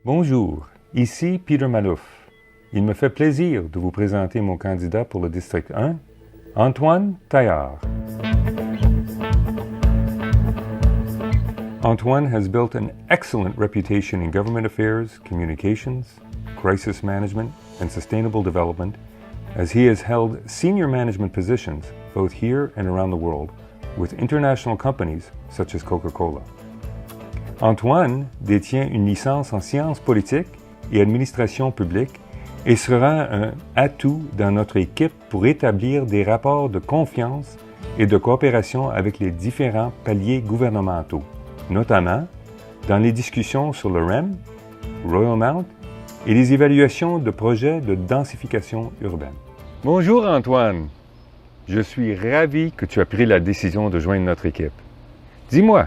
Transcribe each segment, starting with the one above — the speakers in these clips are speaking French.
Bonjour, ici Peter Malouf. Il me fait plaisir de vous présenter mon candidat pour le district 1, Antoine Taillard. Antoine has built an excellent reputation in government affairs, communications, crisis management, and sustainable development, as he has held senior management positions both here and around the world with international companies such as Coca-Cola. Antoine détient une licence en sciences politiques et administration publique et sera un atout dans notre équipe pour établir des rapports de confiance et de coopération avec les différents paliers gouvernementaux, notamment dans les discussions sur le REM, Royal Mount et les évaluations de projets de densification urbaine. Bonjour Antoine, je suis ravi que tu aies pris la décision de joindre notre équipe. Dis-moi,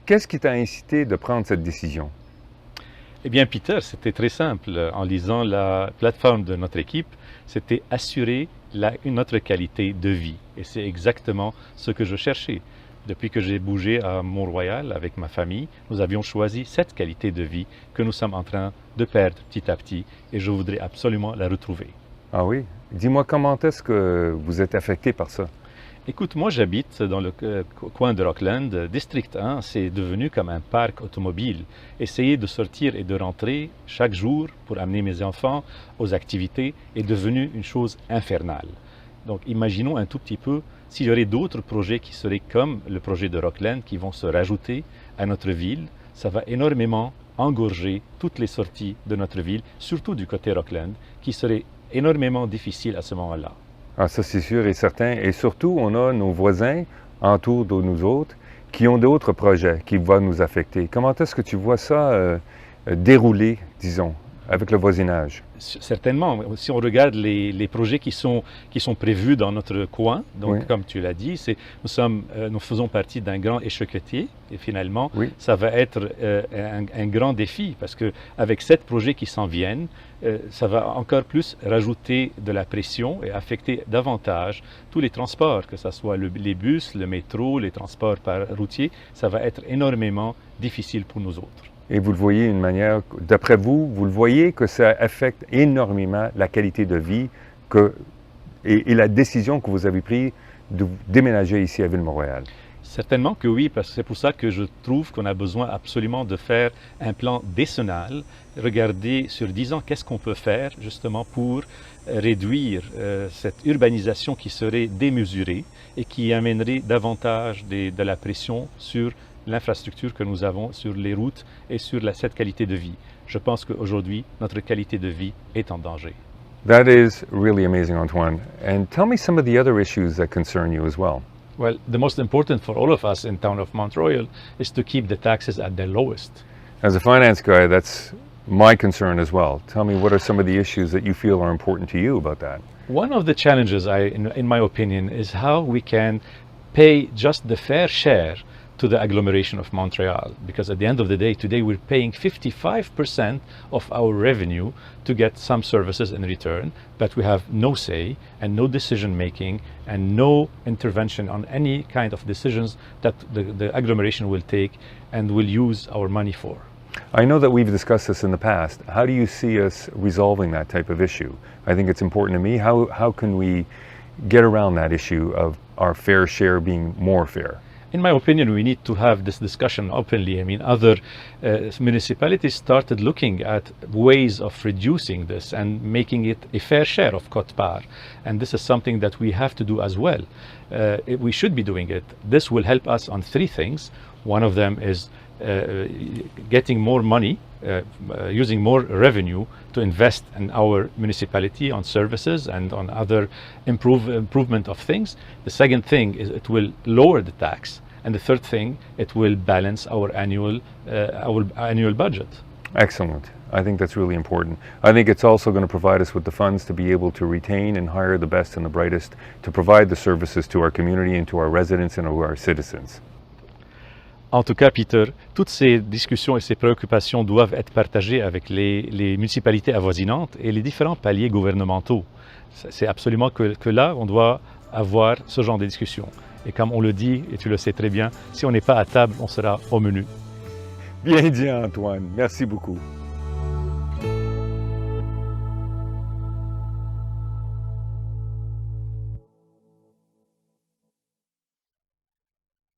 qu'est-ce qui t'a incité de prendre cette décision? Eh bien, Peter, c'était très simple. En lisant la plateforme de notre équipe, c'était assurer notre qualité de vie. Et c'est exactement ce que je cherchais. Depuis que j'ai bougé à Mont-Royal avec ma famille, nous avions choisi cette qualité de vie que nous sommes en train de perdre petit à petit et je voudrais absolument la retrouver. Ah oui? Dis-moi, comment est-ce que vous êtes affecté par ça? Écoute, moi j'habite dans le coin de Rockland. District 1, c'est devenu comme un parc automobile. Essayer de sortir et de rentrer chaque jour pour amener mes enfants aux activités est devenu une chose infernale. Donc imaginons un tout petit peu s'il y aurait d'autres projets qui seraient comme le projet de Rockland qui vont se rajouter à notre ville. Ça va énormément engorger toutes les sorties de notre ville, surtout du côté Rockland, qui serait énormément difficile à ce moment-là. Ah, ça c'est sûr et certain. Et surtout, on a nos voisins autour de nous autres qui ont d'autres projets qui vont nous affecter. Comment est-ce que tu vois ça dérouler, disons, avec le voisinage? Certainement. Si on regarde les projets qui sont prévus dans notre coin, donc oui. Comme tu l'as dit, nous faisons partie d'un grand échiquier et finalement, oui. Ça va être un grand défi parce qu'avec 7 projets qui s'en viennent, ça va encore plus rajouter de la pression et affecter davantage tous les transports, que ce soit les bus, le métro, les transports par routier. Ça va être énormément difficile pour nous autres. Et vous le voyez d'une manière, d'après vous, vous le voyez que ça affecte énormément la qualité de vie et la décision que vous avez prise de déménager ici à Ville-Mont-Royal? Certainement que oui, parce que c'est pour ça que je trouve qu'on a besoin absolument de faire un plan décennal, regarder sur 10 ans qu'est-ce qu'on peut faire justement pour réduire cette urbanisation qui serait démesurée et qui amènerait davantage de la pression sur l'infrastructure que nous avons sur les routes et sur cette qualité de vie. Je pense qu'aujourd'hui, notre qualité de vie est en danger. That is really amazing, Antoine. And tell me some of the other issues that concern you as well. Well, the most important for all of us in town of Mount Royal is to keep the taxes at their lowest. As a finance guy, that's my concern as well. Tell me, what are some of the issues that you feel are important to you about that? One of the challenges, in my opinion, is how we can pay just the fair share to the agglomeration of Montreal, because at the end of the day, today we're paying 55% of our revenue to get some services in return, but we have no say and no decision making and no intervention on any kind of decisions that the agglomeration will take and will use our money for. I know that we've discussed this in the past. How do you see us resolving that type of issue? I think it's important to me. How can we get around that issue of our fair share being more fair? In my opinion, we need to have this discussion openly. I mean, other municipalities started looking at ways of reducing this and making it a fair share of quote-part. And this is something that we have to do as well. We should be doing it. This will help us on 3 things. One of them is getting more money, using more revenue to invest in our municipality on services and on other improvement of things. The second thing is it will lower the tax. And the third thing, it will balance our annual budget. Excellent. I think that's really important. I think it's also going to provide us with the funds to be able to retain and hire the best and the brightest to provide the services to our community and to our residents and to our citizens. En tout cas, Peter, toutes ces discussions et ces préoccupations doivent être partagées avec les municipalités avoisinantes et les différents paliers gouvernementaux. C'est absolument que là, on doit avoir ce genre de discussion. Et comme on le dit, et tu le sais très bien, si on n'est pas à table, on sera au menu. Bien dit, Antoine. Merci beaucoup.